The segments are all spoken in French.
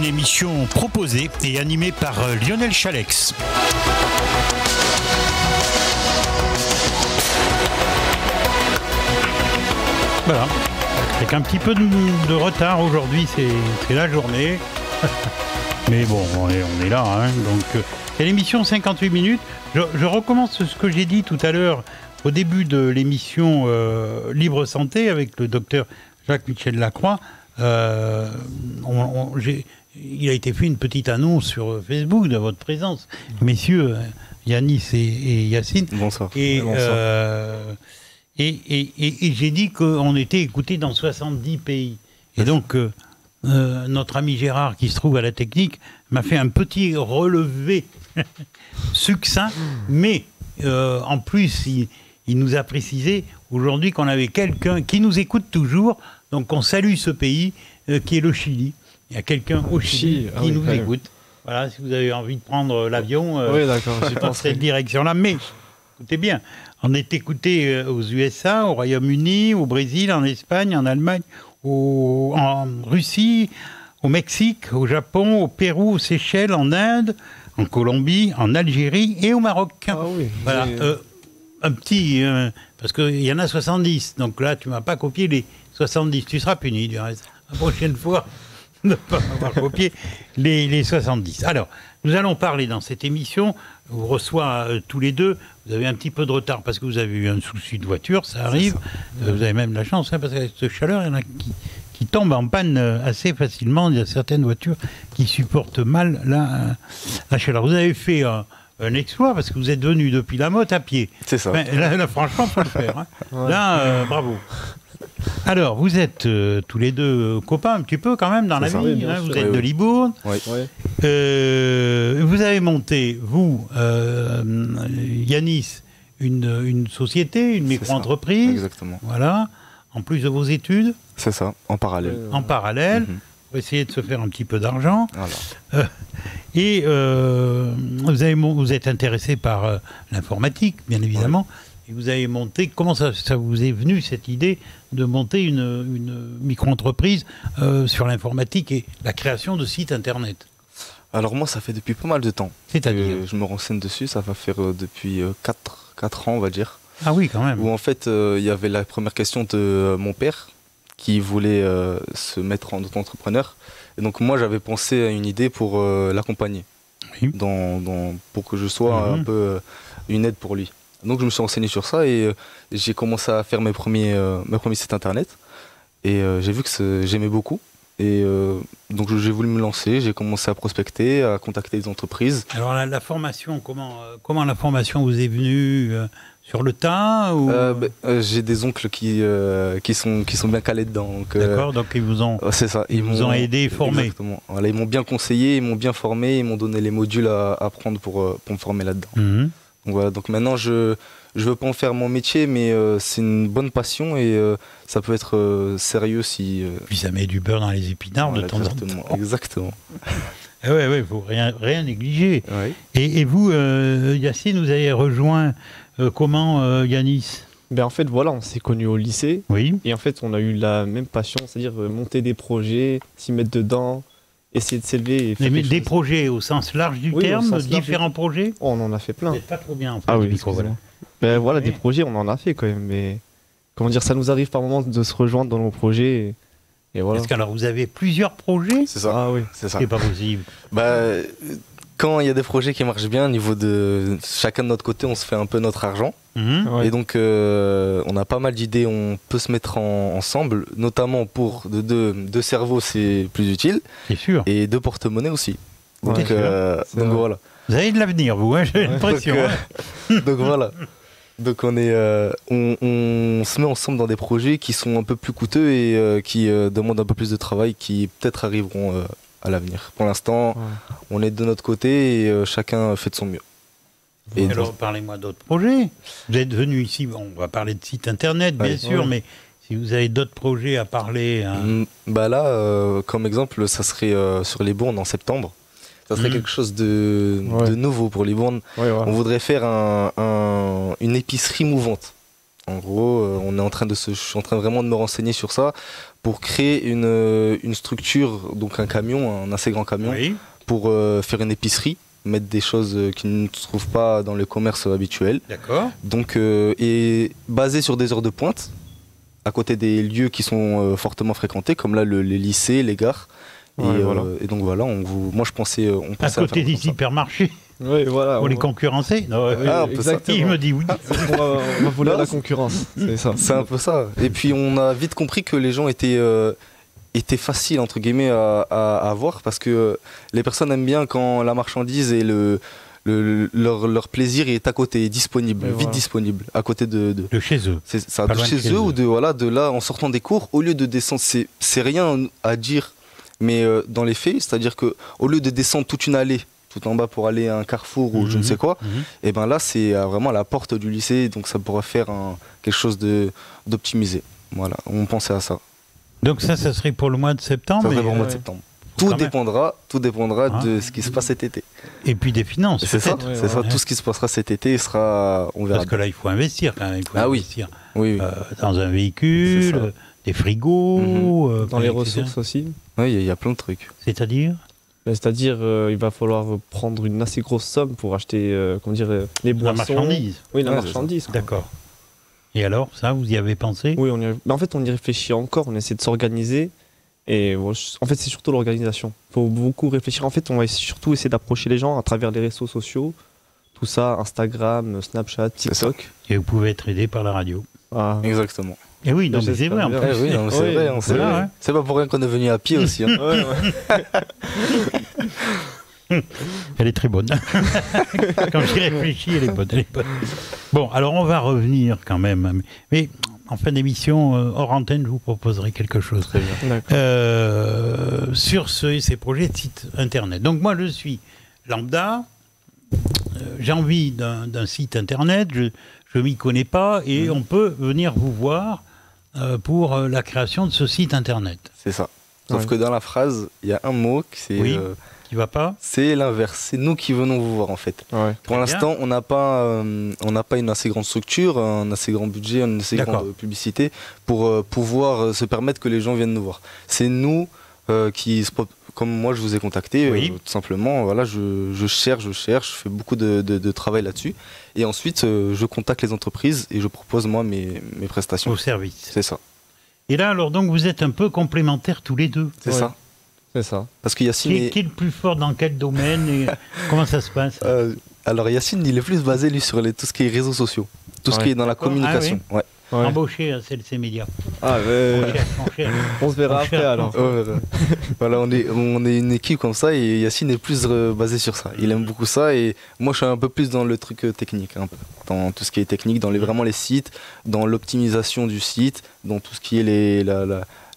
émission proposée et animée par Lionel Chalex. Voilà, avec un petit peu de retard aujourd'hui, c'est la journée. Mais bon, on est là, hein, donc c'est l'émission 58 minutes. Je recommence ce que j'ai dit tout à l'heure au début de l'émission Libre Santé avec le docteur Jacques-Michel Lacroix. Il a été fait une petite annonce sur Facebook de votre présence, messieurs Yanis et Yacine. Bonsoir. Et j'ai dit qu'on était écouté dans 70 pays. Et donc, notre ami Gérard, qui se trouve à la technique, m'a fait un petit relevé succinct, mais en plus, il nous a précisé aujourd'hui qu'on avait quelqu'un qui nous écoute toujours, donc on salue ce pays qui est le Chili. Il y a quelqu'un au Chili qui nous écoute. Voilà, si vous avez envie de prendre l'avion, oui, d'accord, je dans cette direction-là. Mais, écoutez bien, on est écouté aux USA, au Royaume-Uni, au Brésil, en Espagne, en Allemagne, en Russie, au Mexique, au Japon, au Pérou, aux Seychelles, en Inde, en Colombie, en Algérie et au Maroc. Ah oui. Voilà, un petit... parce qu'il y en a 70, donc là, tu ne m'as pas copié les 70. Tu seras puni, du reste. La prochaine fois, ne pas avoir copié les 70. Alors, nous allons parler dans cette émission, on vous reçoit tous les deux, vous avez un petit peu de retard parce que vous avez eu un souci de voiture, ça arrive, vous avez même la chance, hein, parce qu'avec cette chaleur, il y en a qui tombent en panne assez facilement, il y a certaines voitures qui supportent mal la chaleur. Vous avez fait un exploit parce que vous êtes venu depuis la Motte à pied. C'est ça. Là, franchement, il faut le faire. Hein. Ouais. Là, bravo. Alors, vous êtes tous les deux copains un petit peu quand même dans la vie. Hein, vous êtes de Libourne. Oui. Vous avez monté, vous, Yanis, une société, une micro-entreprise. Exactement. Voilà. En plus de vos études. C'est ça, en parallèle. En parallèle, pour essayer de se faire un petit peu d'argent. Voilà. Et vous êtes intéressé par l'informatique, bien évidemment. Et vous avez monté, comment ça vous est venu cette idée de monter une micro-entreprise sur l'informatique et la création de sites internet? Alors moi, ça fait depuis pas mal de temps. C'est-à-dire je me renseigne dessus, ça va faire depuis 4 ans, on va dire. Ah oui, quand même. Où en fait, il y avait la première question de mon père qui voulait se mettre en auto-entrepreneur. Et donc moi, j'avais pensé à une idée pour l'accompagner, pour que je sois un peu une aide pour lui. Donc je me suis renseigné sur ça et j'ai commencé à faire mes premiers sites internet. Et j'ai vu que j'aimais beaucoup. Et donc j'ai voulu me lancer, j'ai commencé à prospecter, à contacter des entreprises. Alors la formation, comment la formation vous est venue sur le tas ou... J'ai des oncles qui sont bien calés dedans. D'accord, donc ils vous ont, c'est ça, ils vous ont aidé et formé. Exactement. Voilà, ils m'ont bien conseillé, ils m'ont bien formé, ils m'ont donné les modules à apprendre pour me former là-dedans. Donc voilà, donc maintenant je veux pas en faire mon métier, mais c'est une bonne passion et ça peut être sérieux si... Puis ça met du beurre dans les épinards de temps en temps. Exactement. Oui, il ne faut rien négliger. Oui. Et vous, Yacine, vous avez rejoint comment Yanis? En fait, voilà, on s'est connus au lycée. Oui. Et en fait, on a eu la même passion, c'est-à-dire monter des projets, s'y mettre dedans, essayer de s'élever. Mais des projets au sens large du terme, différents projets? On en a fait plein. Vous n'êtes pas trop bien en fait. Ah oui, voilà, des projets, on en a fait quand même. Mais comment dire, ça nous arrive par moments de se rejoindre dans nos projets. Et voilà. Parce qu'alors, vous avez plusieurs projets? C'est ça. Ah oui, c'est ça. C'est pas possible. Quand il y a des projets qui marchent bien, au niveau de chacun de notre côté, on se fait un peu notre argent. Et donc, on a pas mal d'idées, on peut se mettre ensemble, notamment pour deux cerveaux, c'est plus utile. C'est sûr. Et 2 porte-monnaies aussi. Donc, donc voilà. Vous avez de l'avenir, vous, hein, j'ai l'impression. Donc voilà. Donc on se met ensemble dans des projets qui sont un peu plus coûteux et qui demandent un peu plus de travail, qui peut-être arriveront à l'avenir. Pour l'instant, on est de notre côté et chacun fait de son mieux. Et alors, parlez-moi d'autres projets. Vous êtes venu ici, on va parler de site internet, bien sûr, mais si vous avez d'autres projets à parler... Là, comme exemple, ça serait sur les Bournes en septembre. Ça serait quelque chose de nouveau pour Libourne. On voudrait faire une épicerie mouvante. En gros, je suis en train vraiment de me renseigner sur ça pour créer une structure, donc un assez grand camion, pour faire une épicerie, mettre des choses qui ne se trouvent pas dans le commerce habituel. D'accord. Donc, et basé sur des heures de pointe, à côté des lieux qui sont fortement fréquentés, comme là les lycées, les gares. Et donc voilà, moi je pensais... à côté des hypermarchés. Oui, voilà. Pour les concurrencer. Non, exactement. Il me dit oui. On va voler la concurrence, c'est ça. C'est un peu ça. Et puis on a vite compris que les gens étaient faciles entre guillemets à avoir, parce que les personnes aiment bien quand la marchandise et leur plaisir est à côté, disponible, disponible, à côté de chez eux. C'est ça, de chez eux ou de là en sortant des cours, au lieu de descendre, c'est rien à dire, mais dans les faits, c'est-à-dire que au lieu de descendre toute une allée tout en bas pour aller à un carrefour ou je ne sais quoi, et ben là c'est vraiment à la porte du lycée, donc ça pourrait faire quelque chose d'optimisé. Voilà, on pensait à ça. Donc ça serait pour le mois de septembre. Ça serait pour le mois de septembre. Tout dépendra de ce qui se passe cet été. Et puis des finances. C'est ça, tout ce qui se passera cet été sera, on verra. Parce que là il faut investir quand même. Il faut investir dans un véhicule, des frigos, dans les ressources aussi. Oui, il y a plein de trucs. C'est-à-dire, il va falloir prendre une assez grosse somme pour acheter, les boissons. La marchandise. Oui, la marchandise. D'accord. Et alors, ça, vous y avez pensé? Oui, en fait, on y réfléchit encore, on essaie de s'organiser. Et en fait, c'est surtout l'organisation. Il faut beaucoup réfléchir. En fait, on va surtout essayer d'approcher les gens à travers les réseaux sociaux. Tout ça, Instagram, Snapchat, TikTok. Et vous pouvez être aidé par la radio. Ah. Exactement. Et oui, non, mais c'est vrai. En plus. Oui, non, c'est vrai. Voilà, c'est pas pour rien qu'on est venu à pied aussi. Hein. Elle est très bonne. Quand j'y réfléchis, elle est bonne. Bon, alors on va revenir quand même. Mais en fin d'émission, hors antenne, je vous proposerai quelque chose. Très bien. Sur ces projets de site internet. Donc moi, je suis lambda. J'ai envie d'un site internet. Je m'y connais pas et on peut venir vous voir pour la création de ce site internet. C'est ça. Sauf que dans la phrase, il y a un mot qui va pas. C'est l'inverse. C'est nous qui venons vous voir en fait. Ouais. Pour l'instant, on n'a pas une assez grande structure, un assez grand budget, une assez grande publicité pour pouvoir se permettre que les gens viennent nous voir. C'est nous comme moi je vous ai contacté, tout simplement. Voilà, je cherche, je fais beaucoup de travail là-dessus. Et ensuite, je contacte les entreprises et je propose moi mes prestations. Au service. C'est ça. Et là, alors donc vous êtes un peu complémentaires tous les deux. C'est ça. C'est ça. Parce que Yacine qui est le plus fort dans quel domaine et comment ça se passe? Alors Yacine, il est plus basé lui sur tout ce qui est réseaux sociaux, tout ce qui est dans la communication. Ah, oui. Embauché à CLC Média. Ah on se verra après alors. Voilà, on est une équipe comme ça et Yacine est plus basé sur ça. Il aime beaucoup ça et moi je suis un peu plus dans le truc technique, un peu. Dans tout ce qui est technique, dans vraiment les sites, dans l'optimisation du site, dans tout ce qui est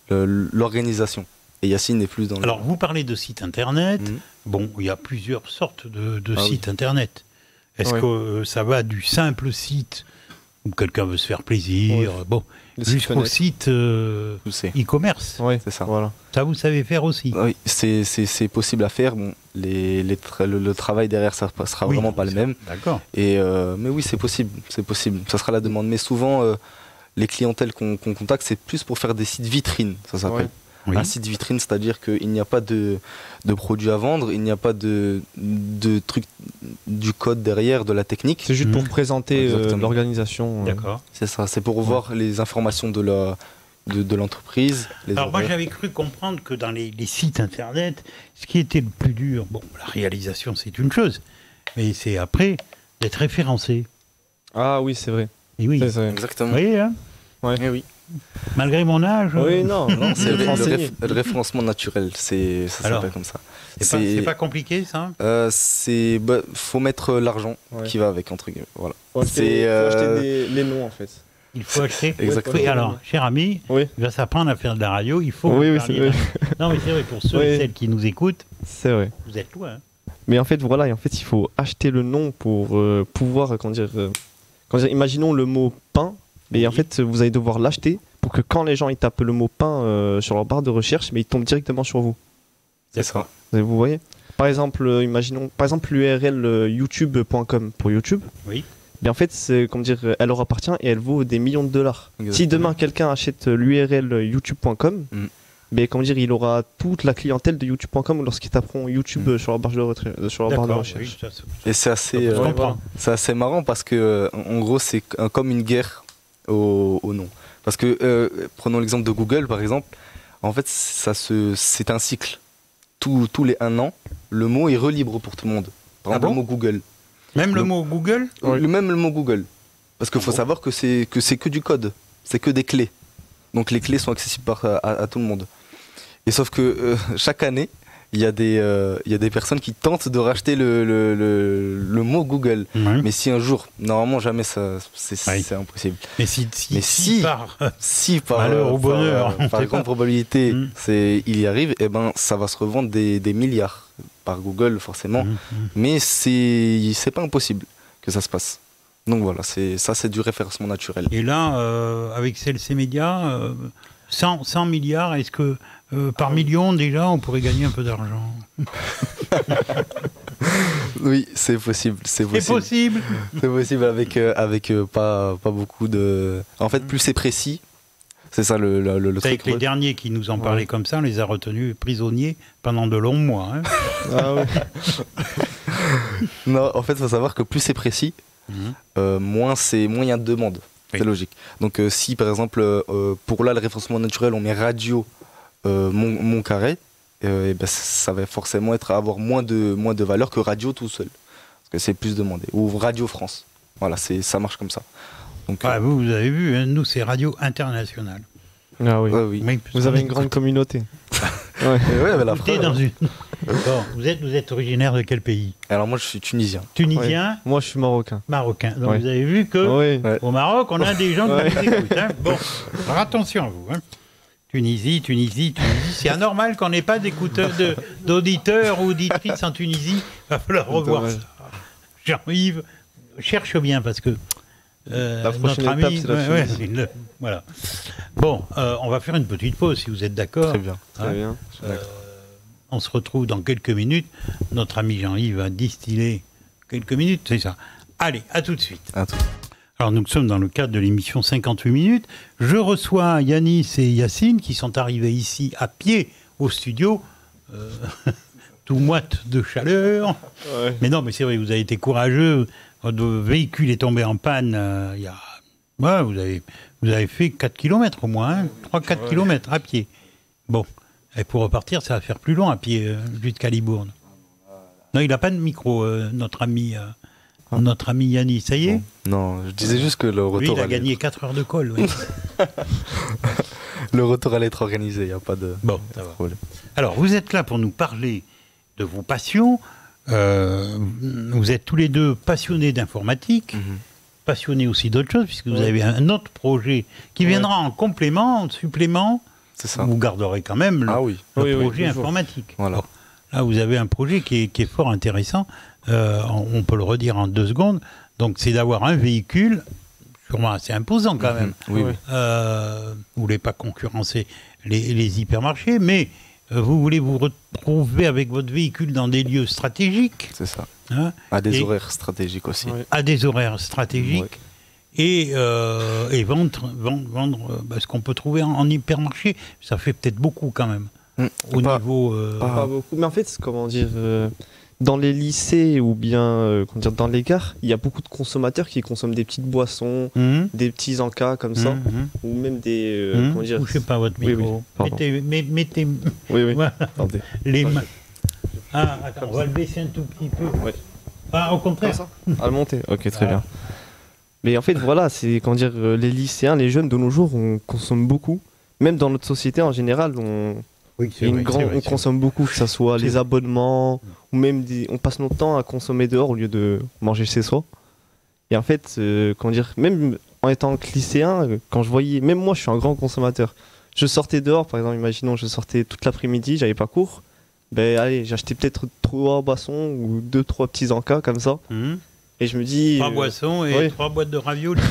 l'organisation. Et Yacine est plus dans... Alors vous parlez de sites internet. Bon, il y a plusieurs sortes de sites internet. Est-ce que ça va du simple site où quelqu'un veut se faire plaisir, jusqu'au site e-commerce. Oui, c'est ça. Voilà. Ça, vous savez faire aussi. Oui, c'est possible à faire. Bon, le travail derrière, ça ne sera vraiment pas le même. D'accord. Mais oui, c'est possible. Ça sera la demande. Mais souvent, les clientèles qu'on contacte, c'est plus pour faire des sites vitrines, ça s'appelle. Oui. Un site vitrine, c'est-à-dire qu'il n'y a pas de produits à vendre, il n'y a pas de truc, du code derrière, de la technique. C'est juste pour présenter l'organisation. D'accord. C'est ça, c'est pour voir les informations de l'entreprise. Alors moi j'avais cru comprendre que dans les sites internet, ce qui était le plus dur, bon, la réalisation c'est une chose, mais c'est après d'être référencé. Ah oui, c'est vrai. Et oui. C'est exactement. Vous voyez, hein? Ouais. Et oui. Malgré mon âge. Oui, non, c'est le référencement naturel, ça s'appelle comme ça. C'est pas compliqué, ça? Faut mettre l'argent qui va avec, entre guillemets. Voilà. Faut acheter les noms, en fait. Il faut acheter. Exactement. Oui, alors, cher ami, il va s'apprendre à faire de la radio. Il faut. Oui, c'est vrai. Non, mais c'est vrai, pour ceux et celles qui nous écoutent, c'est vrai. Vous êtes loin. Hein. Mais en fait, voilà, il faut acheter le nom pour pouvoir, imaginons le mot pain. Et en fait, vous allez devoir l'acheter pour que quand les gens ils tapent le mot pain sur leur barre de recherche, mais ils tombent directement sur vous. C'est ça. Vous voyez? Par exemple, imaginons l'URL youtube.com pour YouTube. Oui. Mais en fait, comment dire, elle leur appartient et elle vaut des millions de dollars. Exactement. Si demain quelqu'un achète l'URL youtube.com, mais comment dire, il aura toute la clientèle de youtube.com lorsqu'ils taperont YouTube sur la barre de recherche. Oui, ça, Et c'est assez, je comprends. c'est assez marrant parce que, en gros, c'est comme une guerre au nom. Parce que, prenons l'exemple de Google, par exemple, en fait, c'est un cycle. Tous les 1 an, le mot est relibre pour tout le monde. Par exemple, bon le mot Google. Même le mot Google Même le mot Google. Parce qu'il faut savoir que c'est que du code, c'est que des clés. Donc les clés sont accessibles à tout le monde. Et sauf que chaque année, il y a des personnes qui tentent de racheter le mot Google. Oui. Mais si un jour, normalement jamais c'est impossible. Mais si par malheur ou bonheur, par grande probabilité, il y arrive, et ben ça va se revendre des milliards par Google forcément. Mais c'est pas impossible que ça se passe. Donc voilà, c'est du référencement naturel. Et là, avec CLC Média, 100 milliards, est-ce que par million déjà on pourrait gagner un peu d'argent? Oui, c'est possible. C'est possible avec pas beaucoup de. En fait, plus c'est précis. C'est ça le truc. Avec les derniers qui nous en parlaient comme ça, on les a retenus prisonniers pendant de longs mois. Hein. Ah ouais. Non, en fait, il faut savoir que plus c'est précis, moins il y a de demande. Oui. C'est logique. Donc si par exemple, pour là le référencement naturel, on met radio mon carré, et ben, ça va forcément avoir moins de valeur que radio tout seul. Parce que c'est plus demandé. Ou Radio France. Voilà, ça marche comme ça. Donc, vous avez vu, hein, nous c'est Radio Internationale. Ah oui. Oui. Vous avez une grande communauté. La Bon, vous êtes originaire de quel pays? Alors moi je suis tunisien. Tunisien. Moi je suis marocain. Marocain. Donc vous avez vu que au Maroc on a des gens qui nous écoutent. Hein. Bon, alors attention à vous. Hein. Tunisie, c'est anormal qu'on n'ait pas d'auditeurs ou auditrices en Tunisie. Il va falloir revoir ça. Jean-Yves, cherche bien parce que la prochaine notre étape, ami, c'est la voilà. Bon, on va faire une petite pause si vous êtes d'accord. Très bien. Très bien. On se retrouve dans quelques minutes. Notre ami Jean-Yves va distiller quelques minutes, c'est ça. Allez, à tout de suite. Alors nous sommes dans le cadre de l'émission 58 minutes. Je reçois Yanis et Yacine qui sont arrivés ici à pied au studio, tout moite de chaleur. Ouais. Mais non, mais c'est vrai, vous avez été courageux. Votre véhicule est tombé en panne il y a... Ouais, vous avez fait 4 km au moins, hein, 3-4 km à pied. Bon, et pour repartir, ça va faire plus long à pied jusqu'à Libourne. Non, il n'a pas de micro, notre ami Yannis, ça y est? Non, je disais juste que le retour... Lui, il a gagné 4 heures de colle. Oui. Le retour allait être organisé, il n'y a pas de problème. Alors, vous êtes là pour nous parler de vos passions. Vous êtes tous les deux passionnés d'informatique, passionnés aussi d'autres choses, puisque vous avez un autre projet qui viendra en complément, en supplément. C'est ça. Vous garderez quand même le projet informatique. Voilà. Bon, là, vous avez un projet qui est fort intéressant. On peut le redire en 2 secondes. Donc, c'est d'avoir un véhicule, sûrement assez imposant quand même. Oui. Vous ne voulez pas concurrencer les hypermarchés, mais vous voulez vous retrouver avec votre véhicule dans des lieux stratégiques. C'est ça. Hein, à des horaires stratégiques aussi. À des horaires stratégiques. Et vendre ce qu'on peut trouver en hypermarché. Ça fait peut-être beaucoup quand même. Niveau... Pas beaucoup. Mais en fait, comment dire... dans les lycées ou bien dans les gares, il y a beaucoup de consommateurs qui consomment des petites boissons, des petits encas comme ça, ou même des... comment dire... Bougez pas votre micro. Mettez... Oui. Voilà. Les mains... Ah, attends, on va le baisser un tout petit peu. Ouais. Ah, au contraire. Ça à le monter. Ok, très bien. Mais en fait, voilà, c'est, comment dire, les lycéens, les jeunes de nos jours, on consomme beaucoup. Même dans notre société en général, on consomme beaucoup, que ce soit les abonnements, ou même on passe notre temps à consommer dehors au lieu de manger chez soi. Et en fait, comment dire, même en étant lycéen, quand je voyais, même moi je suis un grand consommateur, je sortais dehors, par exemple, imaginons je sortais toute l'après-midi, j'avais pas cours, ben allez, j'achetais peut-être 3 boissons ou 2-3 petits encas comme ça. Et je me dis... 3 boissons et 3 boîtes de raviolis.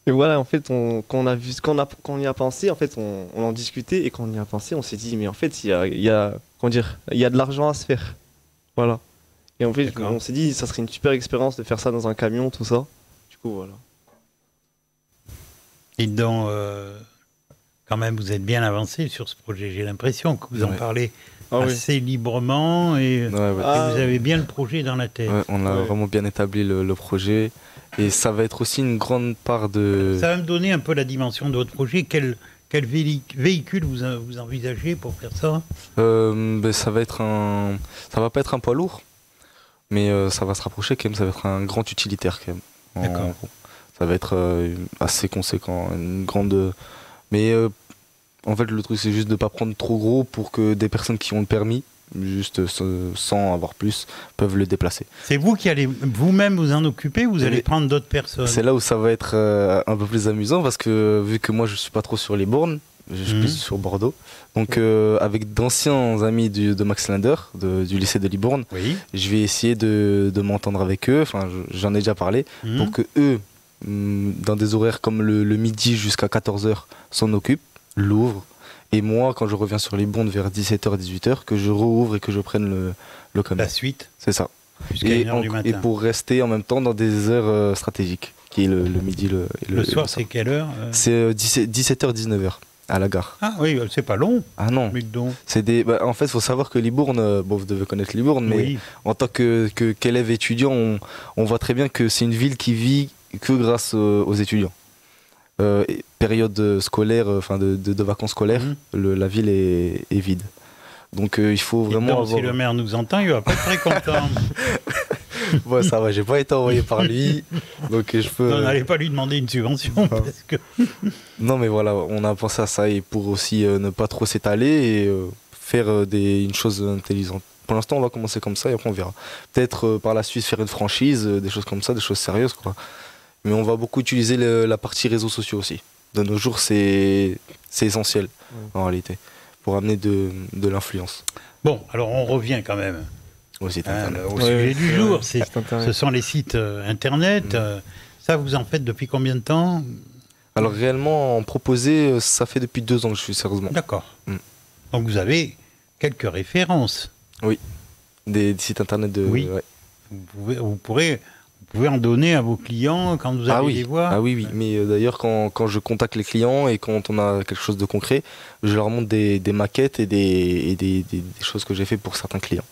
Et voilà, en fait, quand on y a pensé, en fait, on en discutait, et quand on y a pensé, on s'est dit, mais en fait, il y a de l'argent à se faire. Voilà. Et en fait, on s'est dit, ça serait une super expérience de faire ça dans un camion, tout ça. Du coup, voilà. Et donc, quand même, vous êtes bien avancé sur ce projet. J'ai l'impression que vous en parlez assez librement et vous avez bien le projet dans la tête. Ouais, on a vraiment bien établi le projet. Et ça va être aussi une grande part de... Ça va me donner un peu la dimension de votre projet. Quel véhicule vous envisagez pour faire ça? Ça va être ça va pas être un poids lourd, mais ça va se rapprocher quand même. Ça va être un grand utilitaire quand même. D'accord. Ça va être assez conséquent, une grande... Mais en fait, le truc, c'est juste de ne pas prendre trop gros pour que des personnes qui ont le permis, juste sans avoir plus, peuvent le déplacer. C'est vous qui allez vous-même vous en occuper ou vous allez prendre d'autres personnes? C'est là où ça va être un peu plus amusant parce que vu que moi, je ne suis pas trop sur les bornes, je suis plus sur Bordeaux. Donc avec d'anciens amis de Max Linder, du lycée de Libourne, je vais essayer de m'entendre avec eux, enfin j'en ai déjà parlé, pour que eux, dans des horaires comme le midi jusqu'à 14h, s'en occupent, l'ouvrent. Et moi, quand je reviens sur Libourne vers 17h, 18h, que je rouvre et que je prenne le camion. La suite. C'est ça. Jusqu'à 1h du matin. Et pour rester en même temps dans des heures stratégiques, qui est le midi. Le soir, c'est quelle heure C'est 17h, 19h. À la gare. Ah oui, c'est pas long. Ah non. C'est en fait, il faut savoir que Libourne, vous devez connaître Libourne, mais en tant qu'élève étudiant, on voit très bien que c'est une ville qui vit que grâce aux étudiants. Période scolaire, enfin de vacances scolaires, la ville est vide. Donc il faut vraiment si le maire nous entend, il va pas être très content. Ouais, ça va, j'ai pas été envoyé par lui, donc je peux... Non, n'allez pas lui demander une subvention, parce que... Non, mais voilà, on a pensé à ça, et pour aussi ne pas trop s'étaler et faire une chose intelligente. Pour l'instant, on va commencer comme ça, et après on verra. Peut-être par la suite faire une franchise, des choses comme ça, des choses sérieuses, quoi. Mais on va beaucoup utiliser la partie réseaux sociaux aussi. De nos jours, c'est essentiel, en réalité, pour amener de l'influence. Bon, alors on revient quand même au sujet du jour. Ce sont les sites internet. Ça, vous en faites depuis combien de temps? Alors réellement, en proposer, ça fait depuis 2 ans que je suis sérieusement. D'accord. Donc vous avez quelques références. Oui, des sites internet de... Oui. Ouais. Vous pouvez en donner à vos clients quand vous allez les voir. Ah oui. Mais d'ailleurs, quand je contacte les clients et quand on a quelque chose de concret, je leur montre des maquettes et des choses que j'ai fait pour certains clients.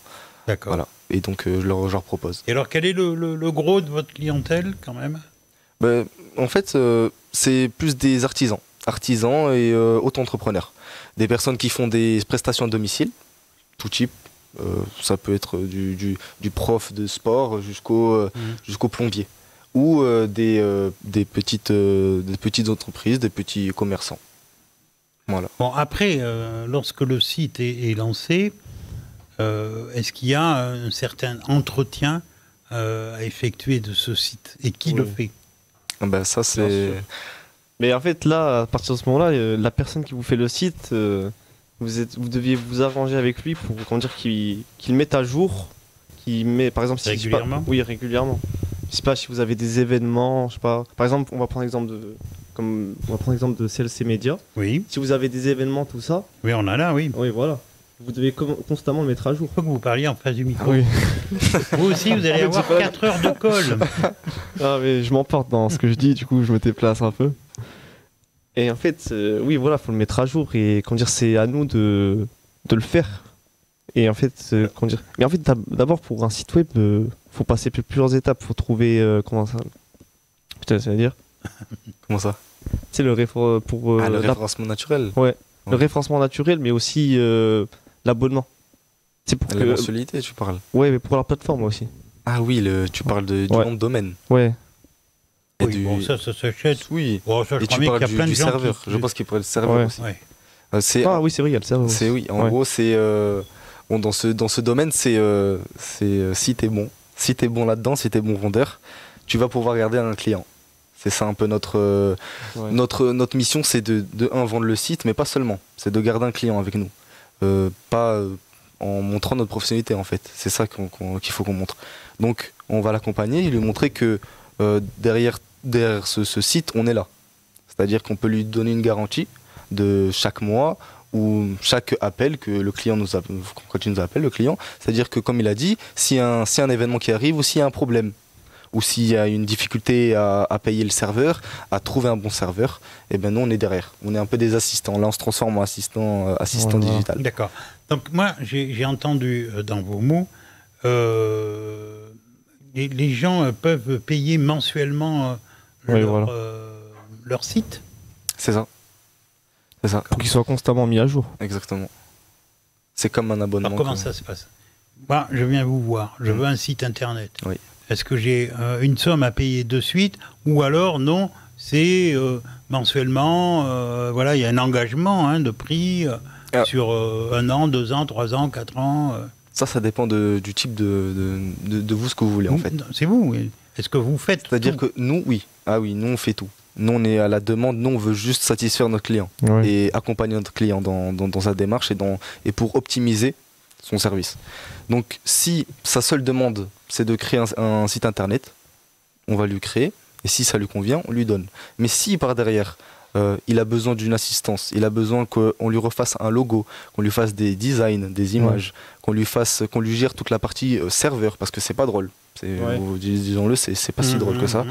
D'accord. Voilà. Et donc, je leur propose. Et alors, quel est le gros de votre clientèle, quand même? En fait, c'est plus des artisans et auto-entrepreneurs. Des personnes qui font des prestations à domicile, tout type. Ça peut être du prof de sport jusqu'au plombier. Ou des petites entreprises, des petits commerçants. Voilà. Bon, après, lorsque le site est lancé, est-ce qu'il y a un certain entretien à effectuer de ce site? Et qui le fait? Ça, c'est... Mais en fait, là, à partir de ce moment-là, la personne qui vous fait le site, vous deviez vous arranger avec lui pour qu'il mette à jour, qu'il met, par exemple... Régulièrement? Oui, régulièrement. Je sais pas, si vous avez des événements, je sais pas... Par exemple, on va prendre l'exemple de CLC Media. Oui. Si vous avez des événements, tout ça... Oui, on en a, oui. Oui, voilà. Vous devez constamment le mettre à jour. Il faut que vous parliez en face du micro. Ah oui. Vous aussi, vous allez avoir 4 heures de colle. Ah, mais je m'emporte dans ce que je dis, du coup, je me déplace un peu. Et en fait, oui, voilà, faut le mettre à jour. Et c'est à nous de le faire. Et en fait, Mais en fait, d'abord, pour un site web, faut passer plusieurs étapes. Faut trouver... comment ça... Putain, ça veut dire... Comment ça? C'est le référencement naturel. Ouais. Le référencement naturel, mais aussi l'abonnement. C'est pour la mensualité, tu parles? Ouais, mais pour la plateforme aussi. Ah oui, tu parles du nom de domaine. Ouais. Et bon, ça s'achète. Oui. Bon, ça, et tu parles du serveur. Je pense qu'il pourrait être le serveur aussi. Ouais. Oui, c'est vrai, il y a le serveur aussi. Oui, en gros, c'est... dans ce domaine, c'est si t'es bon. Si t'es bon là-dedans, si t'es bon vendeur, tu vas pouvoir garder un client. C'est ça un peu notre mission, c'est de vendre le site, mais pas seulement. C'est de garder un client avec nous. Pas en montrant notre professionnalité, en fait. C'est ça qu'il faut qu'on montre. Donc, on va l'accompagner et lui montrer que derrière ce site, on est là. C'est-à-dire qu'on peut lui donner une garantie de chaque mois où chaque appel que le client quand il nous appelle, le client, c'est-à-dire que comme il a dit, s'il y a un événement qui arrive ou s'il y a un problème, ou s'il y a une difficulté à payer le serveur, à trouver un bon serveur, et ben nous on est derrière. On est un peu des assistants. Là on se transforme en assistant digital. D'accord. Donc moi j'ai entendu dans vos mots, les gens peuvent payer mensuellement leur site. C'est ça. C'est ça. Pour qu'il soit constamment mis à jour. Exactement. C'est comme un abonnement. Alors comment ça se passe? Moi, je viens vous voir, je veux un site internet. Oui. Est-ce que j'ai une somme à payer de suite ou alors non, c'est mensuellement, voilà, il y a un engagement de prix sur 1 an, 2 ans, 3 ans, 4 ans. Ça dépend du type de vous, ce que vous voulez en fait. C'est vous, oui. Est-ce que vous faites C'est-à-dire que nous, oui. Ah oui, nous on fait tout. Nous on est à la demande, nous on veut juste satisfaire notre client et accompagner notre client dans sa démarche et pour optimiser son service. Donc si sa seule demande c'est de créer un site internet, on va lui créer et si ça lui convient, on lui donne. Mais si par derrière il a besoin d'une assistance, il a besoin qu'on lui refasse un logo, qu'on lui fasse des designs, des images, qu'on lui gère toute la partie serveur parce que c'est pas drôle. Disons-le, c'est pas si drôle que ça.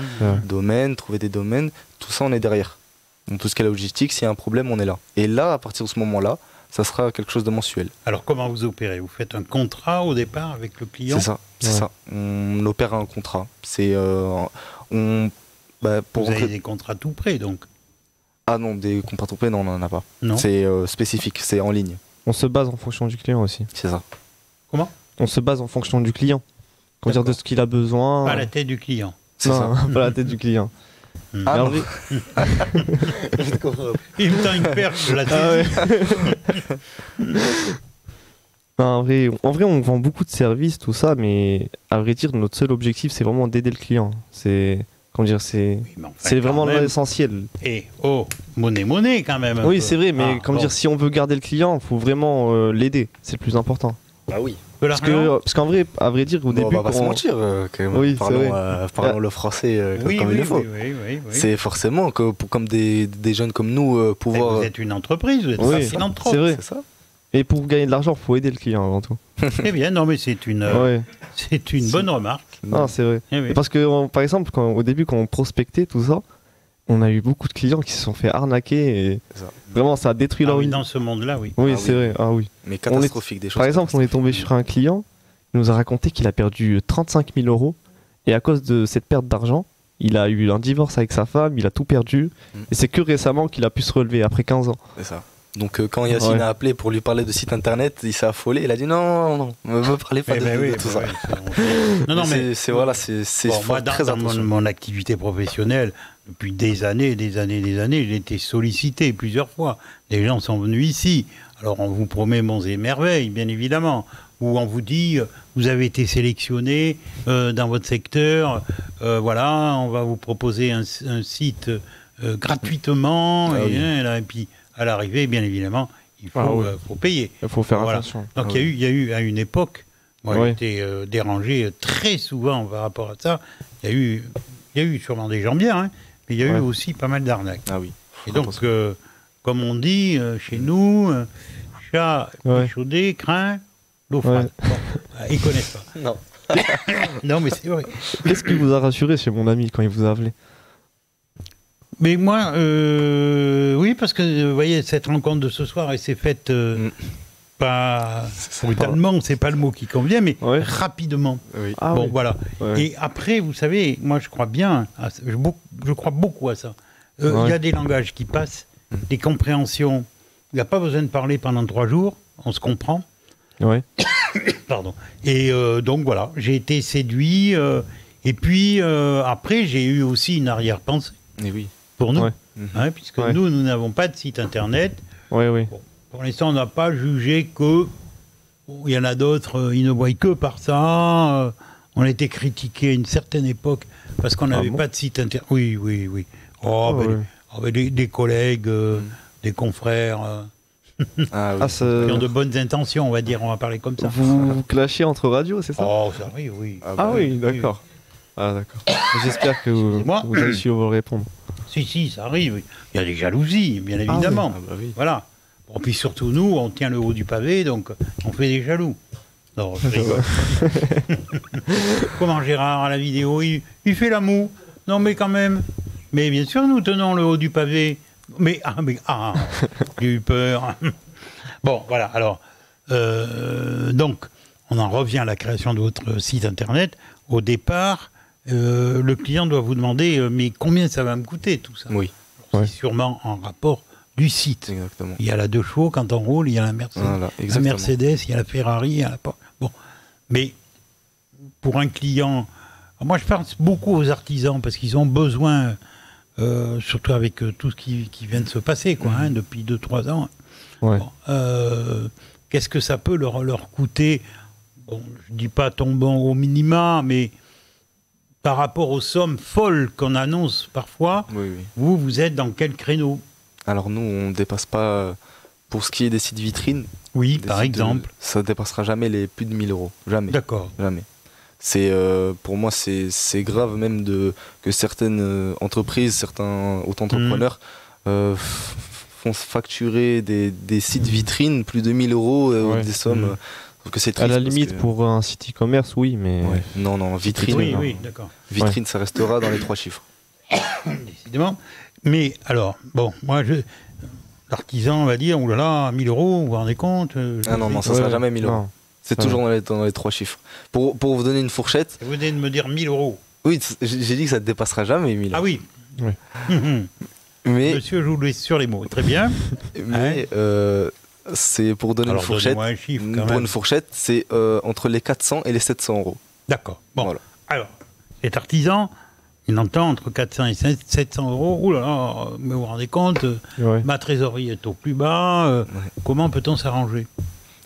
Domaine, trouver des domaines, tout ça on est derrière. Donc tout ce qui est la logistique, s'il y a un problème, on est là. Et là, à partir de ce moment-là, ça sera quelque chose de mensuel. Alors comment vous opérez? Vous faites un contrat au départ avec le client? C'est ça. On opère un contrat. Vous avez des contrats tout prêts donc? Ah non, des contrats tout prêts, non, on n'en a pas. Non. C'est spécifique, c'est en ligne. On se base en fonction du client aussi. C'est ça. Comment? On se base en fonction du client. Comment dire, de ce qu'il a besoin. Pas la tête du client. C'est ça. Pas la tête du client. Ah non. Il me tend une perche, la tête. En vrai, on vend beaucoup de services, tout ça, mais à vrai dire, notre seul objectif, c'est vraiment d'aider le client. C'est vraiment l'essentiel. Et monnaie quand même. Oui, c'est vrai, mais si on veut garder le client, il faut vraiment l'aider. C'est le plus important. Ah oui. Parce qu'en vrai, à vrai dire, au début, on va pas se mentir, quand même. Oui, parlons le français comme il le faut. Oui. C'est forcément que comme des jeunes comme nous pouvoir. Vous êtes une entreprise, vous êtes un philanthrope. C'est vrai. C'est ça. Et pour gagner de l'argent, il faut aider le client avant tout. Très bien, non mais c'est une bonne remarque. Non, c'est vrai. Oui. Parce que, par exemple, au début, quand on prospectait tout ça, on a eu beaucoup de clients qui se sont fait arnaquer et vraiment ça a détruit leur vie. Dans ce monde-là, oui. Oui, c'est vrai. Ah oui. Mais catastrophique des choses. Par exemple, on est tombé sur un client qui nous a raconté qu'il a perdu 35 000 € et à cause de cette perte d'argent, il a eu un divorce avec sa femme, il a tout perdu et c'est que récemment qu'il a pu se relever après 15 ans. C'est ça. Donc quand Yacine a appelé pour lui parler de site internet, il s'est affolé, il a dit non, ne me parlez pas de tout ça. Non, mais c'est moi, dans mon activité professionnelle, depuis des années, j'ai été sollicité plusieurs fois. Des gens sont venus ici. Alors on vous promet monts et merveilles, bien évidemment, où on vous dit vous avez été sélectionné dans votre secteur, voilà, on va vous proposer un site gratuitement, et puis à l'arrivée, bien évidemment, il faut payer. Il faut faire attention. Donc il y a eu à une époque, moi j'ai été dérangé très souvent par rapport à ça. Il y a eu sûrement des gens bien, mais il y a eu aussi pas mal d'arnaques. Ah oui. Et donc, comme on dit chez nous, chat échaudé craint l'eau froide. Bon, ils connaissent pas. Non. Non, mais c'est vrai. Qu'est-ce qui vous a rassuré chez mon ami quand il vous a appelé? Mais moi, oui, parce que vous voyez, cette rencontre de ce soir, elle s'est faite pas brutalement, c'est pas le mot qui convient, mais rapidement. Oui. Voilà. Ouais. Et après, vous savez, moi je crois bien, je crois beaucoup à ça. Il y a des langages qui passent, des compréhensions. Il n'y a pas besoin de parler pendant 3 jours, on se comprend. Ouais. Pardon. Et donc voilà, j'ai été séduit. Et puis après, j'ai eu aussi une arrière-pensée. Et oui. Pour nous, puisque nous n'avons pas de site internet. Bon, pour l'instant, on n'a pas jugé que il y en a d'autres, ils ne voient que par ça. On a été critiqué à une certaine époque parce qu'on n'avait pas de site internet. Oui. Des collègues, des confrères qui ont de bonnes intentions, on va dire, on va parler comme ça. Vous clashez entre radios, c'est ça? Oh, ça arrive, oui. Oui, d'accord. Ah, d'accord. J'espère que vous avez su vous répondre. Si, ça arrive. Il y a des jalousies, bien évidemment. Oui. Voilà. Bon, puis surtout, nous, on tient le haut du pavé, donc on fait des jaloux. Non, je rigole. Comment Gérard, à la vidéo, il fait la moue. Non, mais quand même. Mais bien sûr, nous tenons le haut du pavé. J'ai eu peur. Bon, voilà. Alors, donc, on en revient à la création de votre site internet. Au départ, le client doit vous demander mais combien ça va me coûter tout ça. Oui. C'est sûrement en rapport du site. Exactement. Il y a la 2 chevaux quand on roule, il y a la Mercedes, Voilà, il y a la Ferrari, il y a la Porsche. Bon, mais pour un client, moi je pense beaucoup aux artisans parce qu'ils ont besoin, surtout avec tout ce qui vient de se passer quoi, depuis 2-3 ans. Ouais. Bon, qu'est-ce que ça peut leur coûter? Bon, je dis pas tombant au minima, mais par rapport aux sommes folles qu'on annonce parfois, Oui. vous êtes dans quel créneau? Alors nous, on ne dépasse pas, pour ce qui est des sites vitrines, Oui, par exemple. ça ne dépassera jamais les plus de 1000 euros. Jamais. D'accord. Jamais. Pour moi, c'est grave même que certaines entreprises, certains auto-entrepreneurs font facturer des sites vitrines plus de 1000 euros, des sommes. Que c'est triste à la limite, pour un site e-commerce, oui, mais... Ouais. Non, vitrine. Oui, d'accord. Vitrine, ça restera dans les 3 chiffres. Décidément. Mais alors, bon, moi, l'artisan va dire, oh là là, 1000 euros, vous vous rendez compte Non, ça ne sera jamais 1000 euros. C'est toujours dans les 3 chiffres. Pour vous donner une fourchette... Vous venez de me dire 1000 euros. Oui, j'ai dit que ça ne dépassera jamais 1000 euros. Ah oui. Mais, monsieur joue sur les mots, très bien. Mais c'est pour donner une fourchette. Un chiffre, une fourchette, c'est entre les 400 et les 700 euros. D'accord. Bon, voilà. Alors, cet artisan, il entend entre 400 et 700 euros. Ouh là là, mais vous vous rendez compte, ma trésorerie est au plus bas. Comment peut-on s'arranger?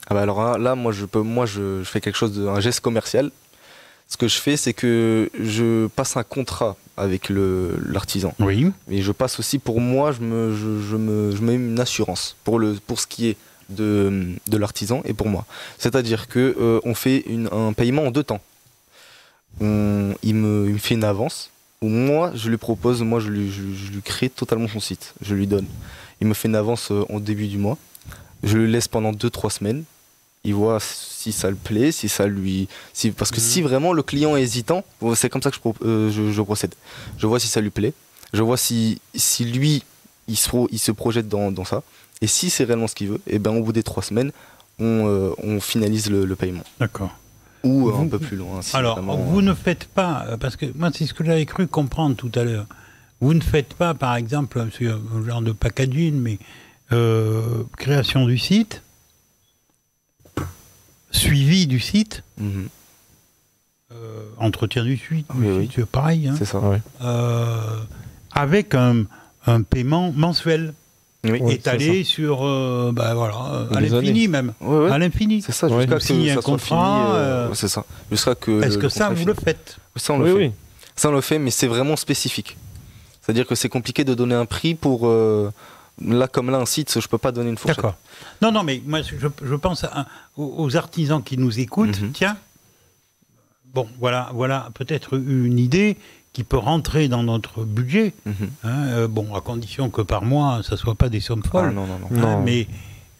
Ah bah alors là, moi, je fais quelque chose, un geste commercial. Ce que je fais, c'est que je passe un contrat avec l'artisan. Oui. Et je passe aussi, pour moi, je mets une assurance pour ce qui est de l'artisan et pour moi. C'est-à-dire que on fait un paiement en 2 temps. Il me fait une avance où moi, je lui propose, je lui crée totalement son site. Je lui donne. Il me fait une avance au début du mois. Je le laisse pendant 2-3 semaines. Il voit si ça le plaît, si ça lui... parce que si vraiment le client est hésitant, c'est comme ça que je procède. Je vois si ça lui plaît, je vois si lui, il se projette dans ça. Et si c'est réellement ce qu'il veut, et ben au bout des 3 semaines, on finalise le paiement. D'accord. Ou un peu plus loin. Si alors, vraiment, vous ne faites pas, parce que moi c'est ce que j'avais cru comprendre tout à l'heure, vous ne faites pas, par exemple, un genre de packaging, mais création du site, suivi du site, entretien du site, c'est pareil. Hein, c'est ça. avec un paiement mensuel. Étalé sur à l'infini même. À l'infini. C'est ça, jusqu'à ce que ça soit fini. C'est ça. Est-ce que ça, vous le faites? Ça, on le fait. Ça, on le fait, mais c'est vraiment spécifique. C'est-à-dire que c'est compliqué de donner un prix pour... Là, comme là, un site, je peux pas donner une fourchette. D'accord. Non, mais moi, je pense aux artisans qui nous écoutent. Tiens, bon, voilà peut-être une idée qui peut rentrer dans notre budget. Bon, à condition que par mois, ça soit pas des sommes folles. Non. Mais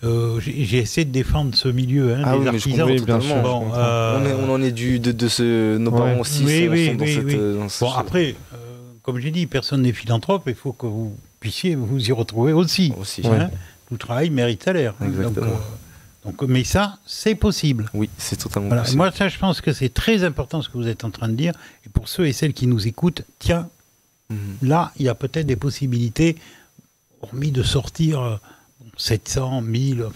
j'ai essayé de défendre ce milieu des artisans. On en est nos parents aussi sont dans cette... Bon, après, comme j'ai dit, personne n'est philanthrope. Il faut que vous puissiez vous y retrouver aussi. Tout travail mérite salaire. Donc, mais ça, c'est possible. Oui, c'est totalement possible. Moi, ça, je pense que c'est très important ce que vous êtes en train de dire. Et pour ceux et celles qui nous écoutent, tiens, là, il y a peut-être des possibilités, hormis de sortir 700, 1000,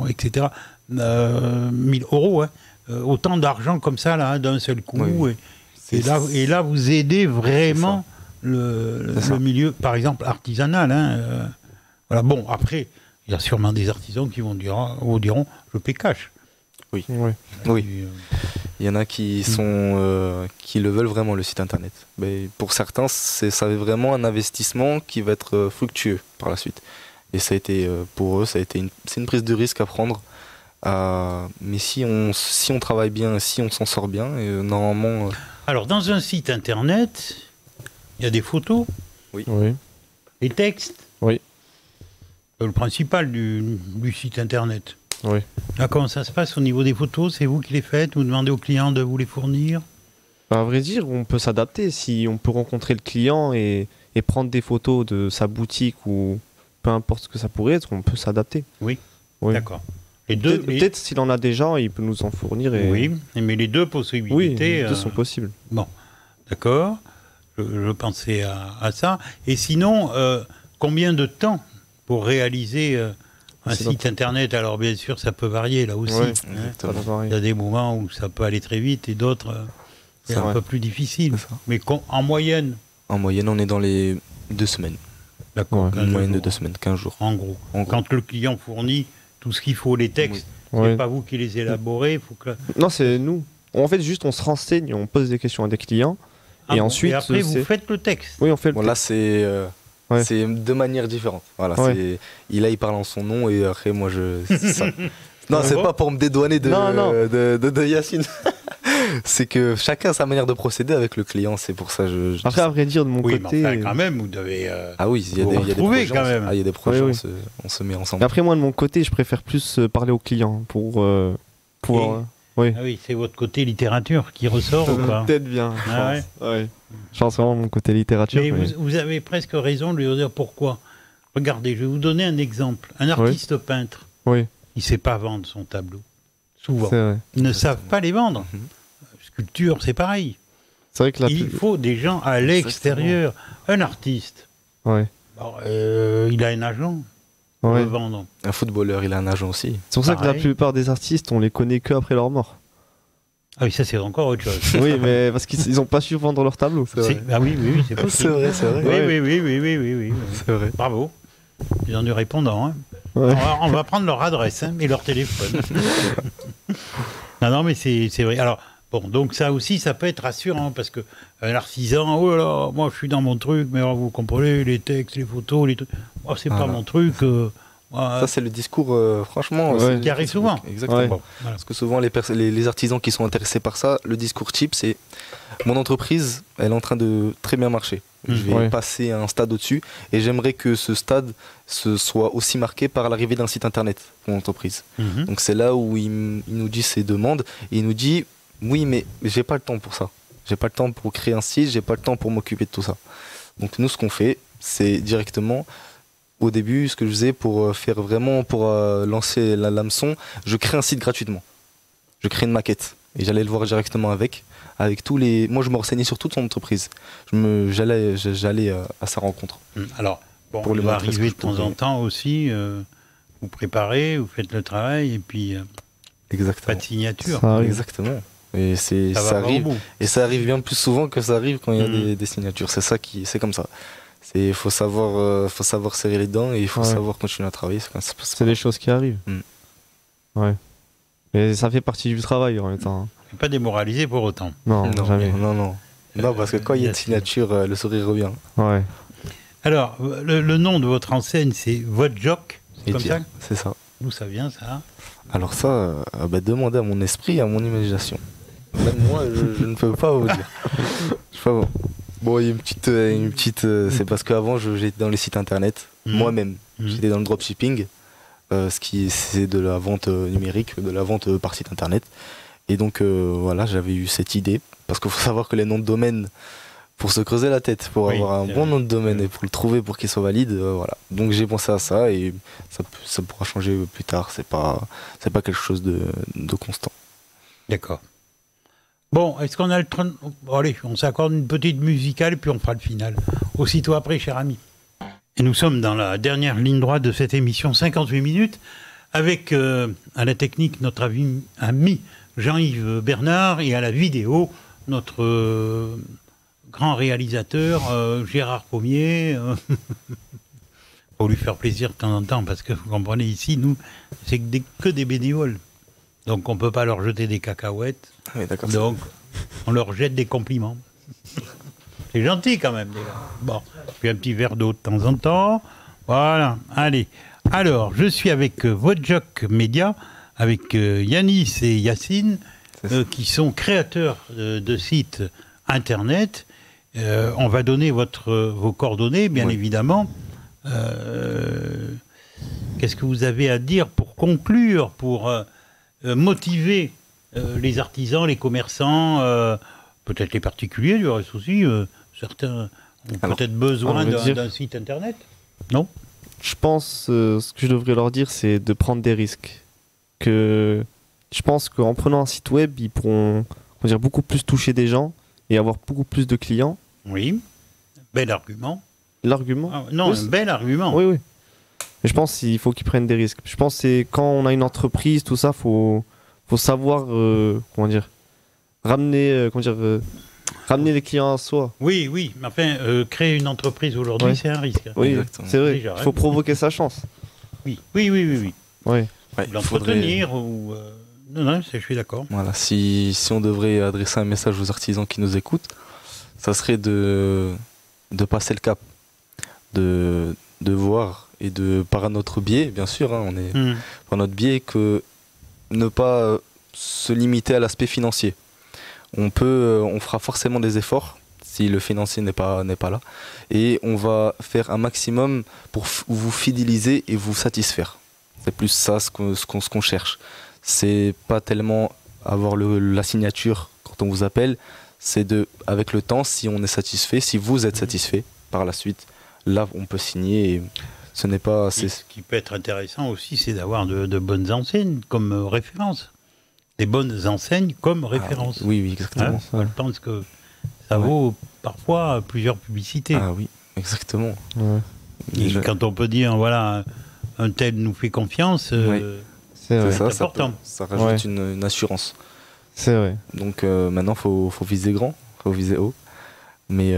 etc., 1000 euros, autant d'argent comme ça, là, d'un seul coup. Et là, vous aidez vraiment le milieu, par exemple, artisanal. Voilà. Bon, après, il y a sûrement des artisans qui diront je paie cash. Oui. Il y en a qui le veulent vraiment, le site internet. Mais pour certains, ça va vraiment un investissement qui va être fructueux par la suite. Et ça a été, pour eux, c'est une prise de risque à prendre. Mais si on travaille bien, si on s'en sort bien, normalement... Alors, dans un site internet, il y a des photos, oui. des textes, le principal du site internet. Oui. Là, comment ça se passe au niveau des photos? C'est vous qui les faites? Vous demandez aux clients de vous les fournir? À vrai dire, on peut s'adapter. Si on peut rencontrer le client et prendre des photos de sa boutique ou peu importe ce que ça pourrait être, on peut s'adapter. Oui, Oui. d'accord. Les deux, Peut-être s'il en a déjà, il peut nous en fournir. Oui, mais les deux Oui, possibilités... les deux sont possibles. Bon, d'accord. Je pensais à ça. Et sinon, combien de temps pour réaliser un site internet? Alors bien sûr, ça peut varier là aussi. Ouais, Il y a des moments où ça peut aller très vite et d'autres, c'est un peu plus difficile. Mais en moyenne? En moyenne, on est dans les 2 semaines. D'accord. Ouais. Une moyenne de 2 semaines, 15 jours. En gros. Quand le client fournit tout ce qu'il faut, les textes, c'est pas vous qui les élaborez, faut que... Non, c'est nous. En fait, juste on se renseigne, on pose des questions à des clients. Et ensuite, et après, vous faites le texte. Oui, on fait le Bon, là, c'est de manière différente. Voilà, il parle en son nom et après, moi, c'est ça. Non, c'est pas pour me dédouaner de Yacine. C'est que chacun a sa manière de procéder avec le client, c'est pour ça Après, à vrai dire, de mon côté... Mais enfin, quand même, vous devez... Ah oui, il y a des projets, quand même. Il y a des projets, on se met ensemble. Et après, moi, de mon côté, je préfère plus parler aux clients pour... Ah oui, c'est votre côté littérature qui ressort ou pas? Peut-être bien, je pense. Ouais. Je pense vraiment mon côté littérature. Mais vous avez presque raison de lui dire pourquoi. Regardez, je vais vous donner un exemple. Un artiste peintre, il ne sait pas vendre son tableau. Souvent. Ils ne savent pas les vendre. Sculpture, c'est pareil. C'est vrai que il faut des gens à l'extérieur. Un artiste, il a un agent pour le vendre. Un footballeur, il a un agent aussi. C'est pour ça que la plupart des artistes, on les connaît que après leur mort. Ah oui, ça c'est encore autre chose. Oui, mais parce qu'ils n'ont pas su vendre leur tableau. Ah oui, c'est possible. C'est vrai. Oui. C'est vrai. Bravo. Ils ont du répondant. Hein. Ouais. On va prendre leur adresse et leur téléphone. non, mais c'est vrai. Alors, bon, donc ça aussi, ça peut être rassurant parce que un artisan, oh là là, moi je suis dans mon truc, mais alors, vous comprenez, les textes, les photos, les trucs. Moi, c'est pas mon truc. Ça, c'est le discours, franchement, qui arrive souvent. Exactement. Ouais. Parce que souvent, les artisans qui sont intéressés par ça, le discours type, c'est mon entreprise, elle est en train de très bien marcher. Je vais passer à un stade au-dessus et j'aimerais que ce stade soit aussi marqué par l'arrivée d'un site internet pour l'entreprise. Donc, c'est là où il nous dit ses demandes et il nous dit oui, mais j'ai pas le temps pour ça. J'ai pas le temps pour créer un site, j'ai pas le temps pour m'occuper de tout ça. Donc, nous, ce qu'on fait, c'est directement. Au début, ce que je faisais pour lancer l'hameçon, je crée un site gratuitement. Je crée une maquette et j'allais le voir directement avec tous les. Moi, je me renseignais sur toute son entreprise. J'allais à sa rencontre. Alors, il va arriver de temps en temps aussi. Vous préparez, vous faites le travail et puis pas de signature. Exactement. Et ça arrive. Et ça arrive bien plus souvent que ça arrive quand il y a des signatures. C'est comme ça. Il faut savoir serrer les dents et il faut savoir continuer à travailler. C'est des choses qui arrivent. Ouais. Mais ça fait partie du travail en même temps. Pas démoralisé pour autant. Non, jamais. Non, parce que quand il y a une signature, le sourire revient. Ouais. Alors, le nom de votre enseigne, c'est Vodjock. C'est comme ça? C'est ça. D'où ça vient, ça? Alors ça, demandez à mon esprit, à mon imagination. Même moi, je ne peux pas vous dire. Je sais pas bon. Bon, il y a une petite c'est parce qu'avant, j'étais dans les sites internet, moi-même. J'étais dans le dropshipping, c'est de la vente numérique, de la vente par site internet. Et donc, voilà, j'avais eu cette idée. Parce qu'il faut savoir que les noms de domaine, pour se creuser la tête, pour avoir un bon nom de domaine et pour le trouver, pour qu'il soit valide, voilà. Donc, j'ai pensé à ça et ça pourra changer plus tard. C'est pas quelque chose de constant. D'accord. Bon, est-ce qu'on a le temps? Bon, allez, on s'accorde une petite musicale et puis on fera le final. Aussitôt après, cher ami. Et nous sommes dans la dernière ligne droite de cette émission 58 minutes avec à la technique notre ami Jean-Yves Bernard et à la vidéo notre grand réalisateur Gérard Pommier. Pour lui faire plaisir de temps en temps parce que vous comprenez ici, nous, c'est que des bénévoles. Donc on ne peut pas leur jeter des cacahuètes. Oui, d'accord. Donc on leur jette des compliments. C'est gentil quand même. Bon, puis un petit verre d'eau de temps en temps. Voilà, allez. Alors, je suis avec Vodjock Media, avec Yanis et Yacine, qui sont créateurs de sites internet. On va donner vos coordonnées, bien évidemment. qu'est-ce que vous avez à dire pour conclure, pour motiver les artisans, les commerçants, peut-être les particuliers du reste aussi, certains ont peut-être besoin d'un site internet, non? Je pense, ce que je devrais leur dire, c'est de prendre des risques. Je pense qu'en prenant un site web, ils pourront beaucoup plus toucher des gens et avoir beaucoup plus de clients. Oui, bel argument. L'argument non, un bel argument. Oui, oui. Mais je pense qu'il faut qu'ils prennent des risques. Je pense que c'est quand on a une entreprise, tout ça, faut savoir, ramener, ramener les clients à soi. Oui, oui, mais enfin, créer une entreprise aujourd'hui, c'est un risque. Oui, c'est vrai. Il faut provoquer sa chance. Oui, oui, oui, oui. Oui. Oui. L'entretenir ou... Non, je suis d'accord. Voilà, si on devrait adresser un message aux artisans qui nous écoutent, ça serait de passer le cap, de voir et par notre biais, bien sûr, hein, on est par notre biais, que ne pas se limiter à l'aspect financier. On fera forcément des efforts si le financier n'est pas là, et on va faire un maximum pour vous fidéliser et vous satisfaire. C'est plus ça ce qu'on cherche. C'est pas tellement avoir la signature quand on vous appelle, c'est avec le temps, si on est satisfait, si vous êtes satisfait par la suite, là on peut signer. Et ce n'est pas. Ce qui peut être intéressant aussi, c'est d'avoir de bonnes enseignes comme référence. Des bonnes enseignes comme référence. Oui, exactement. Hein, je pense que ça vaut parfois plusieurs publicités. Ah oui, exactement. Ouais. Et quand on peut dire, voilà, un tel nous fait confiance, c'est important. Ça rajoute une assurance. C'est vrai. Donc maintenant, faut viser grand, faut viser haut. Mais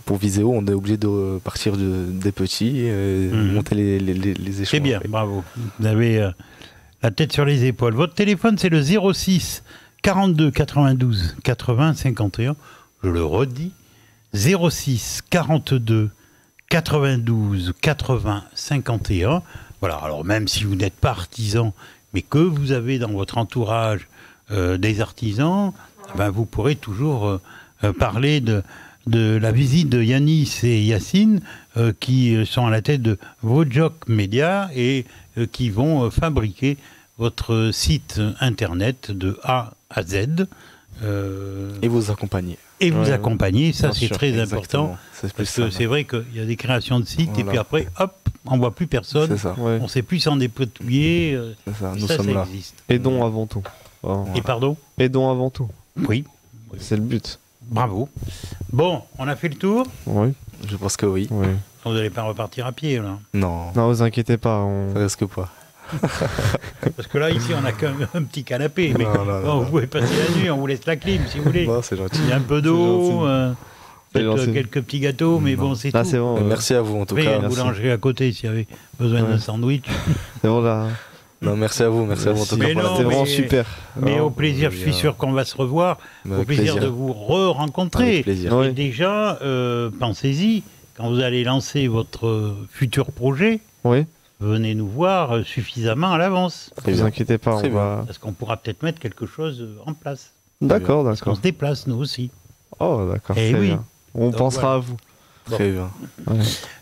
pour viser haut, on est obligé de partir des petits et monter les échelons. C'est bien, bravo. Vous avez la tête sur les épaules. Votre téléphone, c'est le 06 42 92 80 51. Je le redis. 06 42 92 80 51. Voilà, alors même si vous n'êtes pas artisan, mais que vous avez dans votre entourage des artisans, ben vous pourrez toujours parler de la visite de Yanis et Yacine qui sont à la tête de Vodjok Media et qui vont fabriquer votre site internet de A à Z. Et vous accompagner. Et vous accompagner, ça c'est très important. Parce que c'est vrai qu'il y a des créations de sites et puis après, hop, on ne voit plus personne. C'est ça. On ne sait plus s'en dépatouiller. C'est ça, nous sommes là. Existe. Aidons avant tout. Et pardon ? Aidons avant tout. Oui. C'est le but. Bravo. Bon, on a fait le tour ? Oui. Je pense que oui. Vous n'allez pas repartir à pied, là ? Non. Non, vous inquiétez pas. Ça risque pas. Parce que là, ici, on n'a qu'un petit canapé. Mais non. vous pouvez passer la nuit, on vous laisse la clim, si vous voulez. Non, c'est gentil. Il y a un peu d'eau, quelques petits gâteaux, mais bon, c'est là, tout. C'est bon, merci à vous, en tout cas. Il y a une boulangerie à côté, s'il y avait besoin d'un sandwich. C'est bon, là. Non, merci à vous en tout cas. C'était vraiment super. Mais au plaisir, je suis sûr qu'on va se revoir. Au plaisir de vous re-rencontrer. Et déjà, pensez-y, quand vous allez lancer votre futur projet, venez nous voir suffisamment à l'avance. Ne vous inquiétez pas, parce qu'on pourra peut-être mettre quelque chose en place. D'accord. Parce qu'on se déplace, nous aussi. Oh, d'accord. Et oui. Bien. On pensera à vous. Très bien.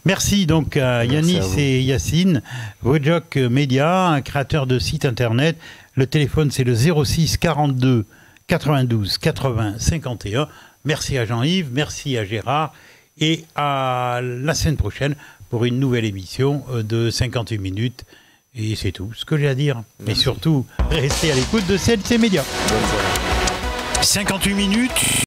Merci donc à Yanis et Yacine, Vodjok Media, un créateur de site internet. Le téléphone c'est le 06 42 92 80 51. Merci à Jean-Yves, merci à Gérard et à la semaine prochaine pour une nouvelle émission de 58 minutes. Et c'est tout ce que j'ai à dire. Mais surtout, restez à l'écoute de CLC Média. 58 minutes.